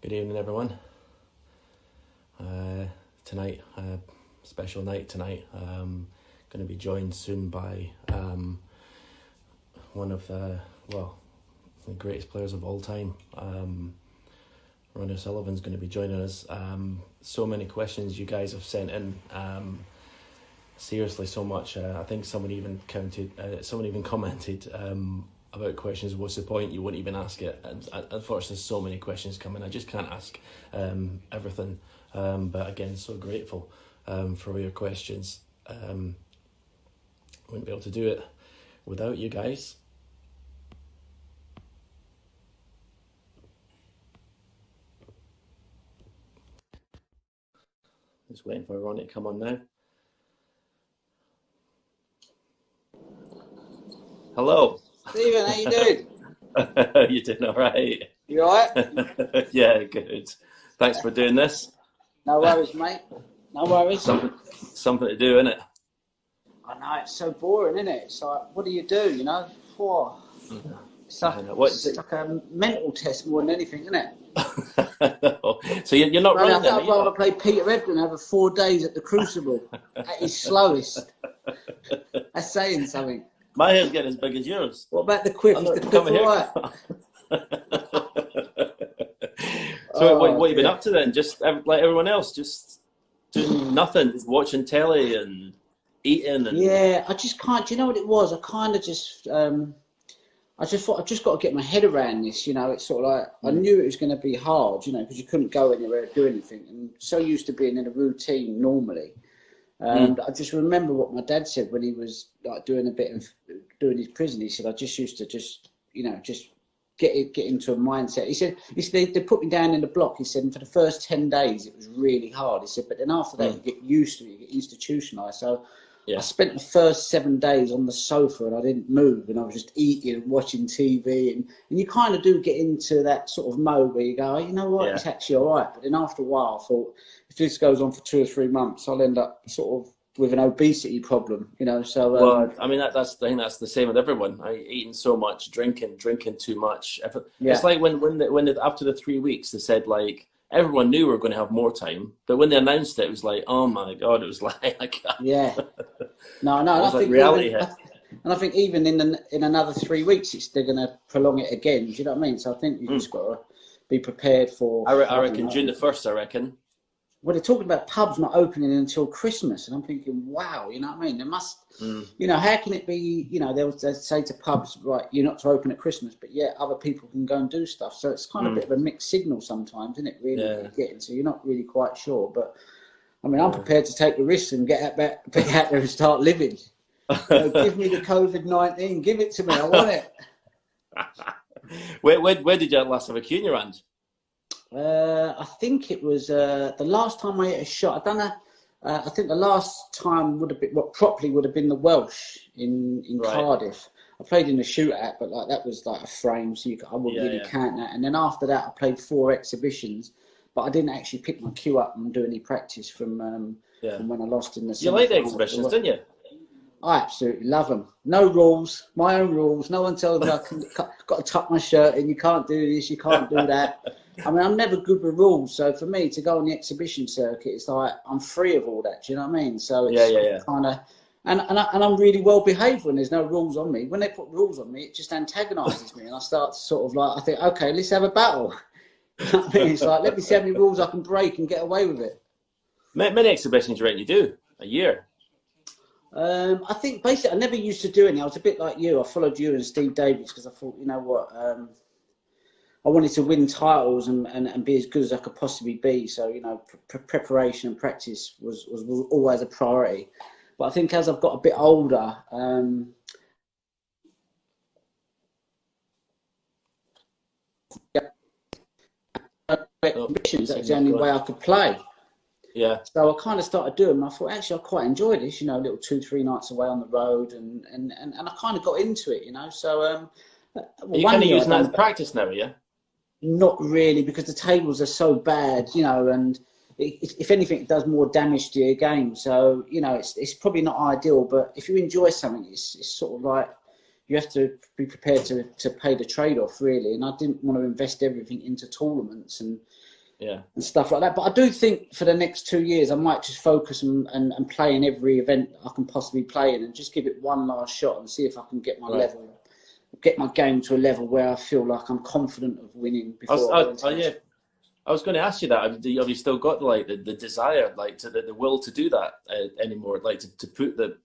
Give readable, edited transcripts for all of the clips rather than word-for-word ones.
Good evening, everyone. Tonight, special night tonight. Going to be joined soon by one of the greatest players of all time. Ronnie Sullivan's going to be joining us. So many questions you guys have sent in. Seriously, so much. I think someone even commented about questions. What's the point? You wouldn't even ask it. And unfortunately, so many questions coming. I just can't ask everything. But again, so grateful for your questions. Wouldn't be able to do it without you guys. Just waiting for Ronnie to come on now. Hello. Stephen, how you doing? You doing all right? You all right? Yeah, good. Thanks for doing this. No worries, mate. No worries. Something to do, innit? I know, it's so boring, isn't it? It's like, what do you do, you know? Whoa. It's like a mental test more than anything, isn't it? So you're not running I'd rather play Pt.1 than have 4 days at the Crucible at his slowest. That's saying something. My hair's getting as big as yours. What about the quiff? Is the quiff all right? So what have you been up to then? Just like everyone else, just doing nothing, just watching telly and eating. And... Yeah, I just can't. Do you know what it was? I kind of just, I just thought I've just got to get my head around this. You know, it's sort of like I knew it was going to be hard. You know, because you couldn't go anywhere, do anything, and so used to being in a routine normally. And I just remember what my dad said when he was like doing his prison. He said, I just used to just get into a mindset. He said they put me down in the block. He said, and for the first 10 days, it was really hard. He said, but then after that, you get used to it, you get institutionalized. So I spent the first 7 days on the sofa and I didn't move and I was just eating and watching TV. And you kind of do get into that sort of mode where you go, oh, you know what, it's actually all right. But then after a while, I thought, if this goes on for 2 or 3 months, I'll end up sort of with an obesity problem, you know. So well, I mean, I think that's the same with everyone. Eating so much, drinking too much. It's like when after the 3 weeks they said like everyone knew we were going to have more time, but when they announced it, it was like, oh my god, it was like no, I think reality hit. And I think even in another 3 weeks, they're going to prolong it again. Do you know what I mean? So I think you just got to be prepared for. I reckon June the 1st. I reckon. Well, they're talking about pubs not opening until Christmas, and I'm thinking, wow, you know what I mean? There must, you know, how can it be? You know, they'll say to pubs, right, you're not to open at Christmas, but yet other people can go and do stuff. So it's kind of a bit of a mixed signal sometimes, isn't it? Really, getting so you're not really quite sure. But I mean, I'm prepared to take the risk and get out there and start living. Give me the COVID-19, give it to me, I want it. Where did you last have a cue in your hand? I think it was the last time I hit a shot. I think the last time would have been properly would have been the Welsh in Cardiff. I played in a shootout, but like that was like a frame, so I wouldn't really count that. And then after that, I played 4 exhibitions, but I didn't actually pick my cue up and do any practice from when I lost in the. You like the exhibitions, didn't you? I absolutely love them. No rules, my own rules. No one tells me I got to tuck my shirt in. You can't do this. You can't do that. I mean, I'm never good with rules. So for me to go on the exhibition circuit, it's like I'm free of all that. Do you know what I mean? So it's kind of, and I'm really well behaved when there's no rules on me. When they put rules on me, it just antagonises me, and I start to sort of like I think, okay, let's have a battle. You know what I mean? It's like let me see how many rules I can break and get away with it. Many exhibitions you reckon you do a year? I think basically I never used to do any. I was a bit like you. I followed you and Steve Davies because I thought, you know what, I wanted to win titles and be as good as I could possibly be. So, you know, preparation and practice was always a priority. But I think as I've got a bit older, ambitions, that was the only way I could play. Yeah. So I kind of started doing them. I thought, actually, I quite enjoy this, you know, a little 2-3 nights away on the road. And I kind of got into it, you know. So are you kind of using that as practice now, yeah? Not really, because the tables are so bad, you know, and if anything, it does more damage to your game. So, you know, it's probably not ideal, but if you enjoy something, it's sort of like you have to be prepared to pay the trade-off, really. And I didn't want to invest everything into tournaments and Yeah. and stuff like that. But I do think for the next 2 years, I might just focus and play in every event I can possibly play in, and just give it one last shot and see if I can get my level, get my game to a level where I feel like I'm confident of winning before I go into yeah. I was going to ask you that. Have you still got like the desire, like the will to do that anymore? Like to put the,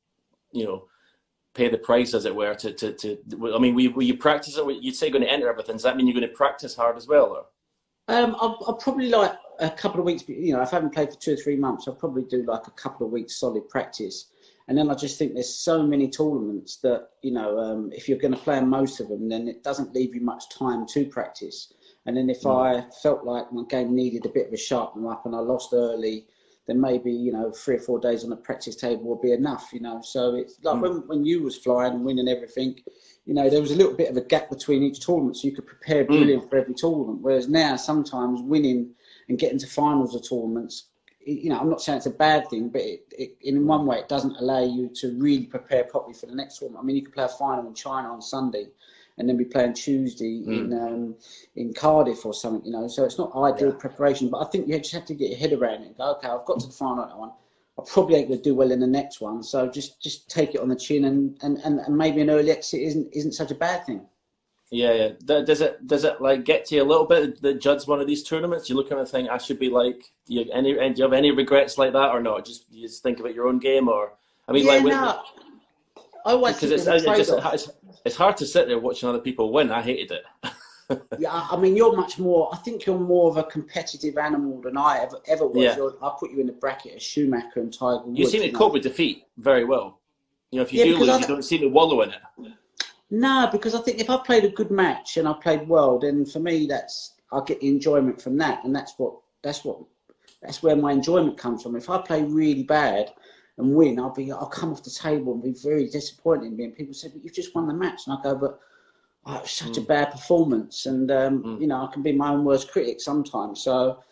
pay the price, as it were. I mean, will you practice it? You'd say you're going to enter everything. Does that mean you're going to practice hard as well, or? I'll probably like a couple of weeks. If I haven't played for 2 or 3 months, I'll probably do like a couple of weeks solid practice. And then I just think there's so many tournaments that, if you're going to play in most of them, then it doesn't leave you much time to practice. And then if I felt like my game needed a bit of a sharpen up and I lost early, then maybe, 3 or 4 days on the practice table will be enough, So it's like when you was flying and winning everything, there was a little bit of a gap between each tournament, so you could prepare brilliant for every tournament. Whereas now, sometimes winning and getting to finals of tournaments, I'm not saying it's a bad thing, but in one way, it doesn't allow you to really prepare properly for the next tournament. I mean, you could play a final in China on Sunday and then be playing Tuesday in Cardiff or something, So it's not ideal preparation, but I think you just have to get your head around it and go, okay, I've got to the final at that one. I probably ain't going to do well in the next one, so just take it on the chin, and maybe an early exit isn't such a bad thing. Yeah. Does it like get to you a little bit? The judge one of these tournaments, you look at and think, I should be like. Do you have any regrets like that, or not? You just think about your own game, or I mean, I always think it's hard to sit there watching other people win. I hated it. Yeah, I mean, I think you're more of a competitive animal than I ever was. Yeah. I put you in the bracket of Schumacher and Tiger Woods. You seem to cope with defeat very well. If you do lose, you don't seem to wallow in it. No, because I think if I played a good match and I played well, then for me I get the enjoyment from that, and that's where my enjoyment comes from. If I play really bad and win, I'll come off the table and be very disappointed in me. And people say, "But you've just won the match," and I go, "But it was such a bad performance," and I can be my own worst critic sometimes. So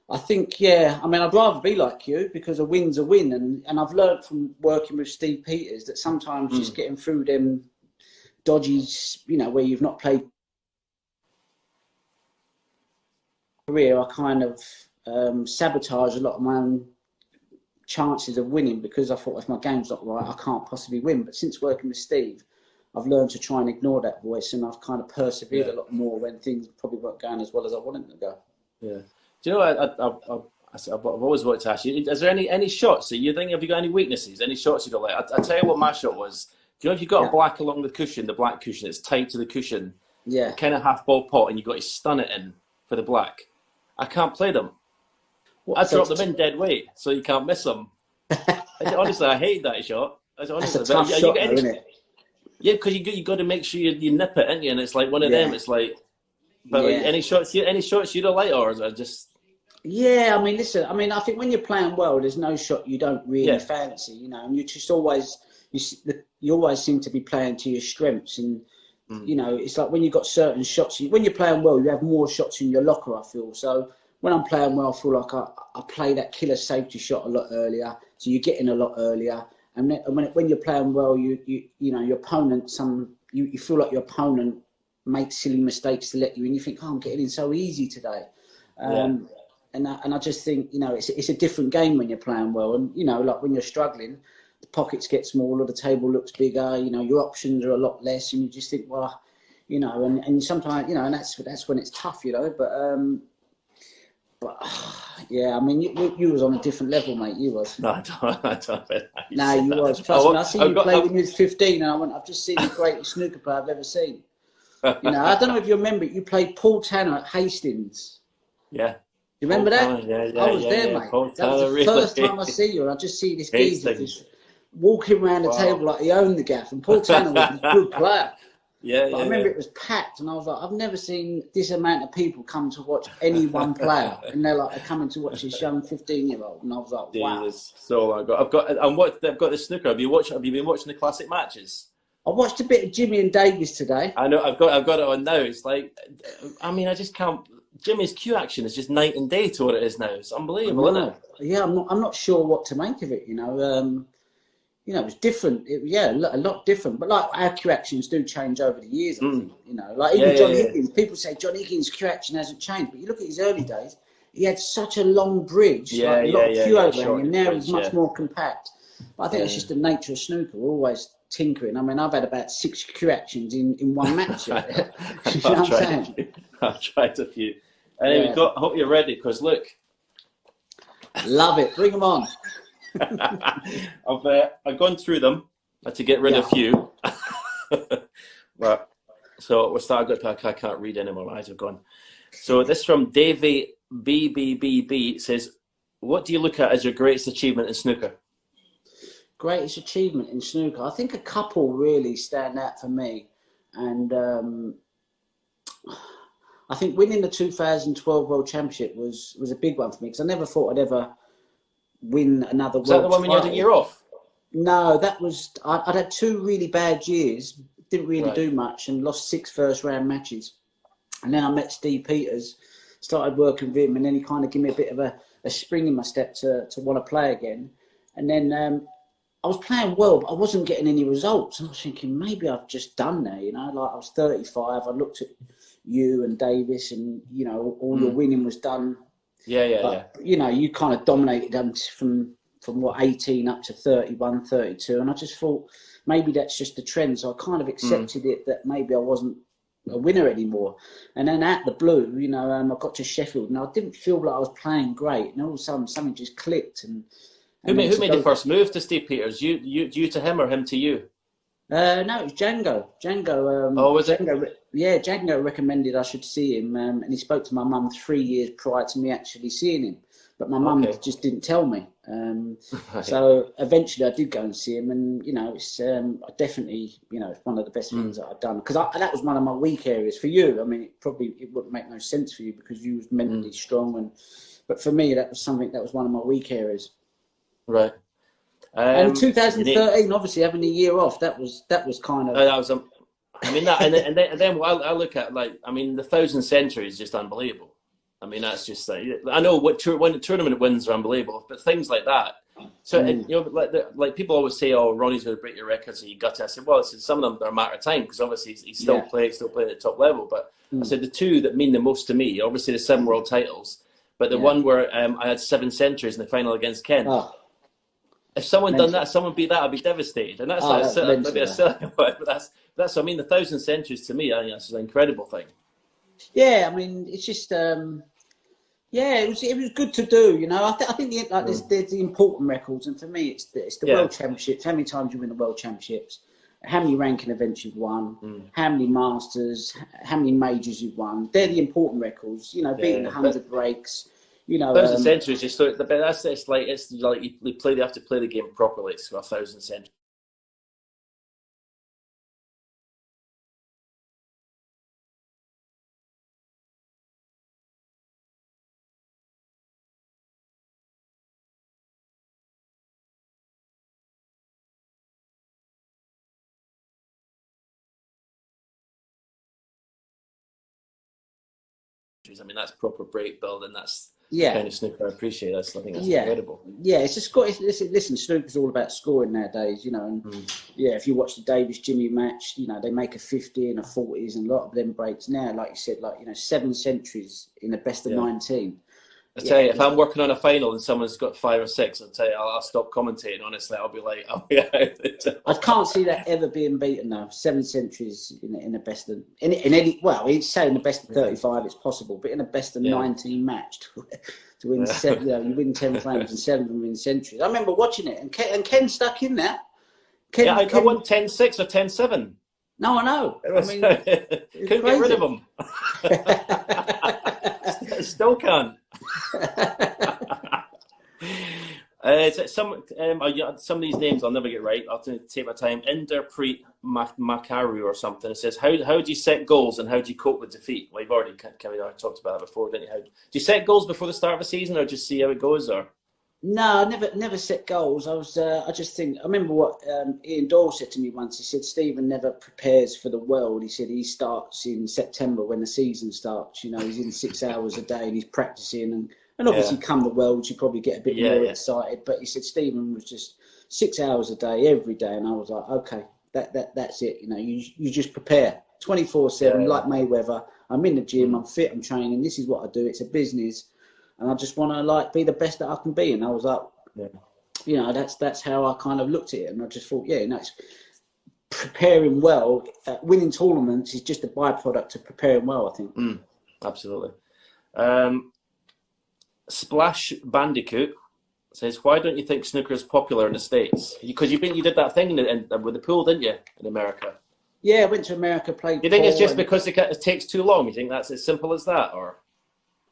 I think, I'd rather be like you, because a win's a win, and I've learned from working with Steve Peters that sometimes just getting through them dodgy, where you've not played career, I kind of sabotage a lot of my own chances of winning, because I thought if my game's not right, I can't possibly win. But since working with Steve, I've learned to try and ignore that voice, and I've kind of persevered a lot more when things probably weren't going as well as I wanted them to go. Yeah. Do you know, I've always wanted to ask you, is there any shots that you think, have you got any weaknesses, any shots you don't like? I'll tell you what my shot was. Do you know if you've got a black along the cushion, the black cushion, it's tight to the cushion, kind of half ball pot, and you've got to stun it in for the black? I can't play them. I drop them in dead weight, so you can't miss them. Honestly, I hate that shot. That's a tough shot, though, isn't it? Yeah, because you got to make sure you nip it, ain't you? And it's like one of them. It's like, but any shots you don't like, or just? Yeah, I mean, listen. I mean, I think when you're playing well, there's no shot you don't really fancy, and you just always you always seem to be playing to your strengths, and it's like when you've got certain shots. When you're playing well, you have more shots in your locker, I feel. So when I'm playing well, I feel like I play that killer safety shot a lot earlier, so you're getting a lot earlier. And when you're playing well, your opponent, you feel like your opponent makes silly mistakes to let you in. You think, I'm getting in so easy today. And I just think, it's a different game when you're playing well. And, like when you're struggling, the pockets get smaller, the table looks bigger, your options are a lot less. And you just think, well, and sometimes, and that's when it's tough, But I mean, you was on a different level, mate. You was. No, I don't. No, you was. Trust me. I seen you play when you was 15, and I've just seen the greatest snooker player I've ever seen. I don't know if you remember it. You played Paul Tanner at Hastings. Yeah. You remember Paul that? Tanner, I was there, mate. Paul that Tanner, was the first time I see you, and I just see this geezer just walking around the table like he owned the gaff. And Paul Tanner was a good player. I remember it was packed, and I was like, I've never seen this amount of people come to watch any one player, and they're coming to watch this young 15-year-old, and I was like, wow. Jesus. So I've got the snooker. Have you been watching the classic matches? I watched a bit of Jimmy and Davis today. I know. I've got it on now. It's like, I mean, I just can't. Jimmy's cue action is just night and day to what it is now. It's unbelievable, isn't it? Yeah, I'm not sure what to make of it. It was different. A lot different. But our cue actions do change over the years. I think, John Higgins. People say John Higgins' cue action hasn't changed, but you look at his early days. he had such a long bridge, like a lot of cue overhang, and now he's much more compact. But I think it's just the nature of snooker. We're always tinkering. I mean, I've had about 6 cue actions in one match. You know what I'm saying? I've tried a few. Anyway, I hope you're ready, because look. Love it. Bring them on. I've gone through them to get rid of a few. But, so we'll start. I can't read anymore. My eyes have gone. So this from Davey BBBB says, what do you look at as your greatest achievement in snooker? Greatest achievement in snooker? I think a couple really stand out for me. And I think winning the 2012 World Championship was a big one for me, because I never thought I'd ever win another World Championship. Is that the one when you had a year off? No, that was... I'd had 2 really bad years, didn't really do much, and lost 6 first-round matches. And then I met Steve Peters, started working with him, and then he kind of gave me a bit of a spring in my step to want to play again. And then I was playing well, but I wasn't getting any results. And I was thinking, maybe I've just done that, you know? Like, I was 35, I looked at you and Davis, and, you know, all your winning was done. You know, you kind of dominated them from what, 18 up to 31, 32. And I just thought, maybe that's just the trend. So I kind of accepted it, that maybe I wasn't a winner anymore. And then out the blue, you know, I got to Sheffield, and I didn't feel like I was playing great. And all of a sudden, something just clicked. And who made the first move to Steve Peters? You to him, or him to you? No, it was Django. Django. Was Django, it? Yeah, Django recommended I should see him, and he spoke to my mum 3 years prior to me actually seeing him. But my mum just didn't tell me. So eventually I did go and see him, and, you know, it's definitely, you know, it's one of the best things that I've done, because that was one of my weak areas. For you, I mean, it wouldn't make no sense for you, because you was mentally strong, but for me, that was something that was one of my weak areas. Right. And 2013, obviously having a year off, that was kind of. That was I mean that, and then I look at, like, I mean, the 1,000 Century is just unbelievable. I mean, that's just like, I know when the tournament wins are unbelievable, but things like that. So you know, like people always say, "Oh, Ronnie's going to break your records," and you got to. I said, "Well, some of them are a matter of time, because obviously he's still playing at the top level." But I said the 2 that mean the most to me, obviously the 7 world titles, but the one where I had 7 centuries in the final against Ken. Oh. If someone done that, someone beat that, I'd be devastated. And that's maybe a silly word, but that's I mean, the 1,000 centuries to me, I think that's an incredible thing. Yeah, I mean, it's just it was good to do, you know. I think there's the important records, and for me, it's the World Championships. How many times you win the World Championships? How many ranking events you've won? How many Masters? How many majors you've won? They're the important records, you know. Beating 100 breaks. You know, 1,000 centuries. Just it's like you have to play the game properly. It's 1,000 centuries. I mean, that's proper break building. That's the kind of snooker I appreciate. I think that's incredible. Yeah, it's just listen, snooker's all about scoring nowadays, you know. And if you watch the Davis Jimmy match, you know, they make a 50 and a 40s, and a lot of them breaks now, like you said, like, you know, 7 centuries in the best of 19. I tell you, if I'm working on a final and someone's got 5 or 6, I'll tell you, I'll stop commentating. Honestly, I'll be like, oh yeah. I can't see that ever being beaten though. 7 centuries in the best of in any. Well, he's saying the best of 35, it's possible, but in a best of 19 match to win 7, you know, you win 10 frames and 7 of them win centuries. I remember watching it, and Ken stuck in there. Ken won 10-6 or 10-7. No, I know. I mean, couldn't get rid of him. Still can't. Some of these names I'll never get right. I'll take my time. Inderpreet Makaru or something. It says, how do you set goals and how do you cope with defeat? Well, you've already talked about that before, didn't you? Do you set goals before the start of a season, or just see how it goes? Or no, never set goals. I just think, I remember what Ian Doyle said to me once. He said, Stephen never prepares for the world. He said he starts in September when the season starts. You know, he's in 6 hours a day and he's practicing, and obviously come the Worlds, you probably get a bit more excited. But he said Stephen was just 6 hours a day every day, and I was like, okay, that's it. You know, you just prepare 24/7 like Mayweather. I'm in the gym, I'm fit, I'm training. This is what I do. It's a business. and I just want to like be the best that I can be. And I was like, Yeah. you know, that's how I kind of looked at it, and I just thought, yeah, you know, it's preparing well. Winning tournaments is just a byproduct of preparing well, I think. Absolutely. Splash Bandicoot says, why don't you think snooker is popular in the States? Because you did that thing with the pool, didn't you, in America? Yeah, I went to America, played. You think it's just because it takes too long? You think that's as simple as that, or?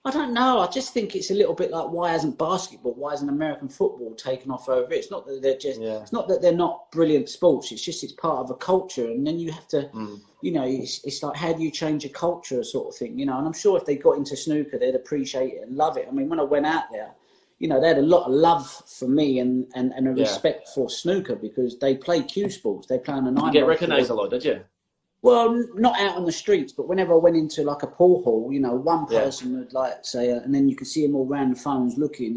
I don't know. I just think it's a little bit like, why hasn't basketball, why hasn't American football taken off over it? It's not that they're just, it's not that they're not brilliant sports. It's just, it's part of a culture. And then you have to, you know, it's like, how do you change a culture sort of thing, you know? And I'm sure if they got into snooker, they'd appreciate it and love it. I mean, when I went out there, you know, they had a lot of love for me and a respect for snooker because they play cue sports. They play on a 9. You get recognised a lot, did you? Well, not out on the streets, but whenever I went into like a pool hall, you know, one person would like say, and then you could see them all around the phones looking.